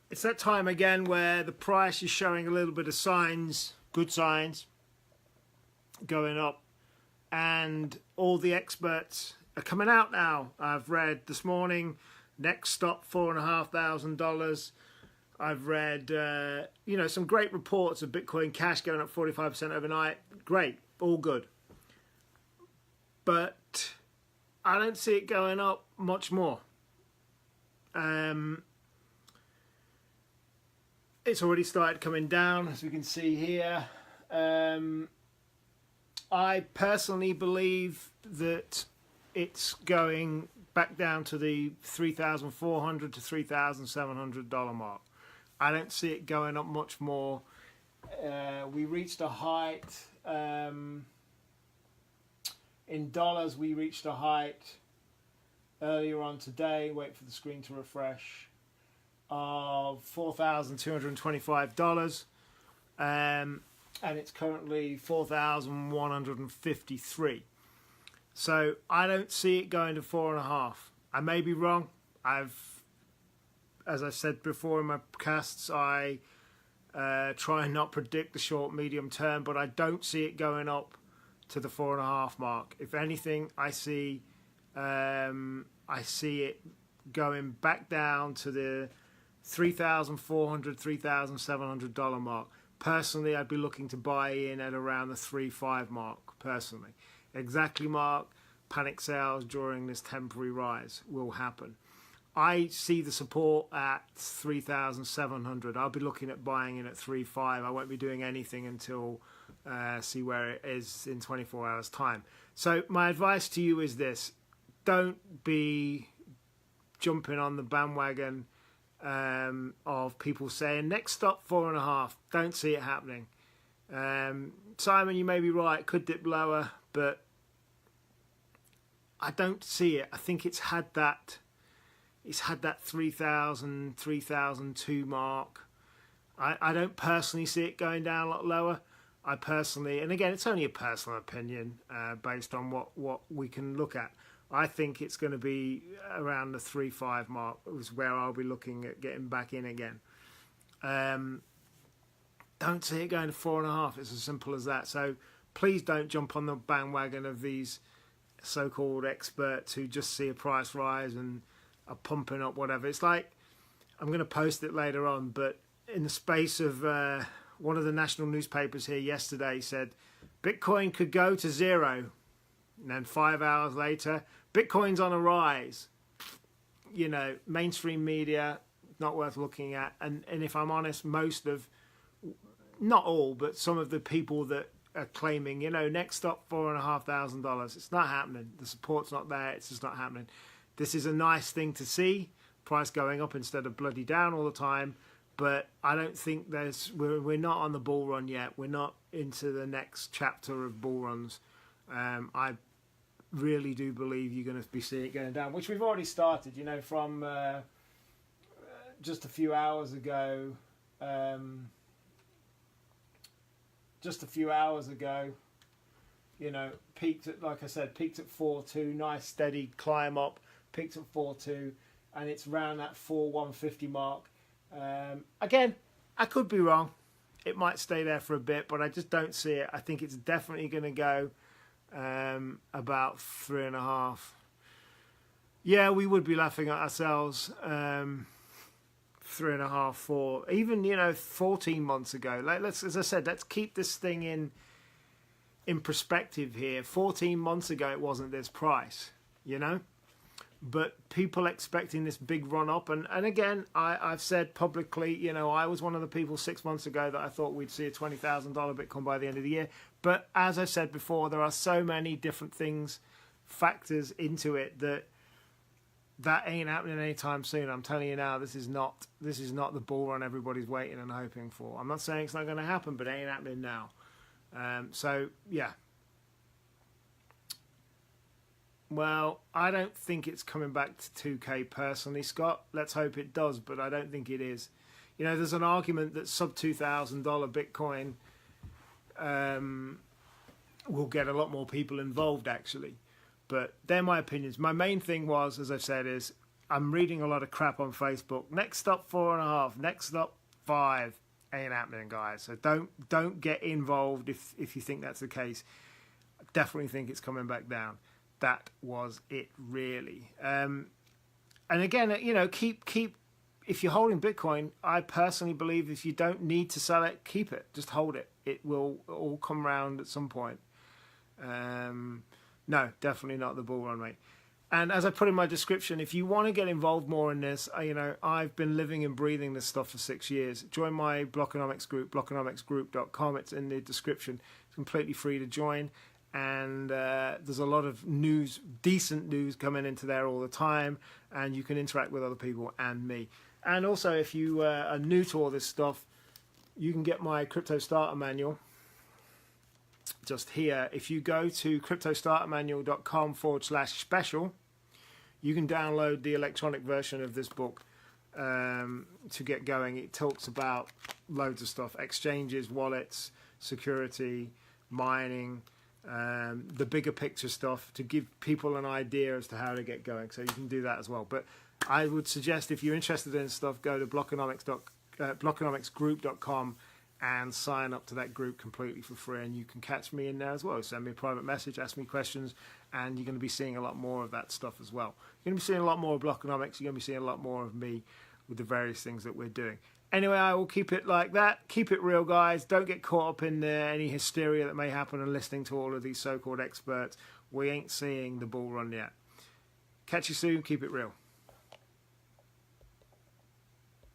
it's that time again where the price is showing a little bit of signs, good signs, going up, and all the experts are coming out now. I've read this morning, next stop $4,500. I've read, some great reports of Bitcoin Cash going up 45% overnight. Great, all good. But I don't see it going up much more. It's already started coming down, as we can see here. I personally believe that it's going back down to the $3,400 to $3,700 mark. I don't see it going up much more. We reached a height in dollars. We reached a height earlier on today. Wait for the screen to refresh. Of $4,225, and it's currently 4,153. So I don't see it going to 4.5. I may be wrong. As I said before in my casts, I try and not predict the short, medium term, but I don't see it going up to the 4.5 mark. If anything, I see it going back down to the $3,400, $3,700 mark. Personally, I'd be looking to buy in at around the 3.5 mark. Personally, exactly mark. Panic sales during this temporary rise will happen. I see the support at 3,700. I'll be looking at buying in at 3.5. I won't be doing anything until see where it is in 24 hours time. So my advice to you is this: don't be jumping on the bandwagon of people saying next stop 4.5. Don't see it happening. Simon, you may be right, could dip lower, but I don't see it. I think it's had that 3,000, 3,002 mark. I don't personally see it going down a lot lower. I personally, and again, it's only a personal opinion based on what we can look at. I think it's going to be around the 3.5 mark is where I'll be looking at getting back in again. Don't see it going to 4.5. It's as simple as that. So please don't jump on the bandwagon of these so-called experts who just see a price rise and are pumping up whatever. It's like, I'm going to post it later on, but in the space of one of the national newspapers here yesterday said Bitcoin could go to zero. And then 5 hours later, Bitcoin's on a rise. Mainstream media, not worth looking at. And if I'm honest, most of, not all, but some of the people that are claiming, next stop $4,500, it's not happening. The support's not there. It's just not happening. This is a nice thing to see, price going up instead of bloody down all the time. But I don't think we're not on the bull run yet. We're not into the next chapter of bull runs. I really do believe you're going to be seeing it going down, which we've already started, from just a few hours ago. Peaked at, like I said, peaked at 4.2, nice steady climb up, peaked at 4.2, and it's around that 4,150 mark. Again, I could be wrong. It might stay there for a bit, but I just don't see it. I think it's definitely going to go about 3.5. Yeah, we would be laughing at ourselves. 3.5, 4, even 14 months ago. Let's, as I said, let's keep this thing in perspective here. 14 months ago, it wasn't this price, But people expecting this big run up, and again, I've said publicly, I was one of the people 6 months ago that I thought we'd see a $20,000 Bitcoin by the end of the year. But as I said before, there are so many different factors into it that ain't happening anytime soon. I'm telling you now, this is not the bull run everybody's waiting and hoping for. I'm not saying it's not going to happen, but it ain't happening now. So yeah. Well, I don't think it's coming back to 2K personally, Scott. Let's hope it does, but I don't think it is. There's an argument that sub $2,000 Bitcoin will get a lot more people involved, actually. But they're my opinions. My main thing was, as I've said, is I'm reading a lot of crap on Facebook. Next stop 4.5. Next stop 5. Ain't happening, guys. So don't get involved if you think that's the case. I definitely think it's coming back down. That was it, really. And again, keep. If you're holding Bitcoin, I personally believe if you don't need to sell it, keep it. Just hold it. It will all come round at some point. No, definitely not the bull run, mate. And as I put in my description, if you want to get involved more in this, I've been living and breathing this stuff for 6 years. Join my Blockonomics group, blockonomicsgroup.com. It's in the description. It's completely free to join. And there's a lot of news, decent news coming into there all the time. And you can interact with other people and me. And also, if you are new to all this stuff, you can get my Crypto Starter Manual just here. If you go to cryptostartermanual.com/special, you can download the electronic version of this book to get going. It talks about loads of stuff: exchanges, wallets, security, mining, the bigger picture stuff, to give people an idea as to how to get going. So you can do that as well. But I would suggest, if you're interested in stuff, go to blockonomicsgroup.com and sign up to that group completely for free, and you can catch me in there as well. Send me a private message, ask me questions, and you're going to be seeing a lot more of that stuff as well. You're going to be seeing a lot more of Blockonomics. You're going to be seeing a lot more of me with the various things that we're doing. Anyway, I will keep it like that. Keep it real, guys. Don't get caught up in any hysteria that may happen and listening to all of these so-called experts. We ain't seeing the bull run yet. Catch you soon. Keep it real.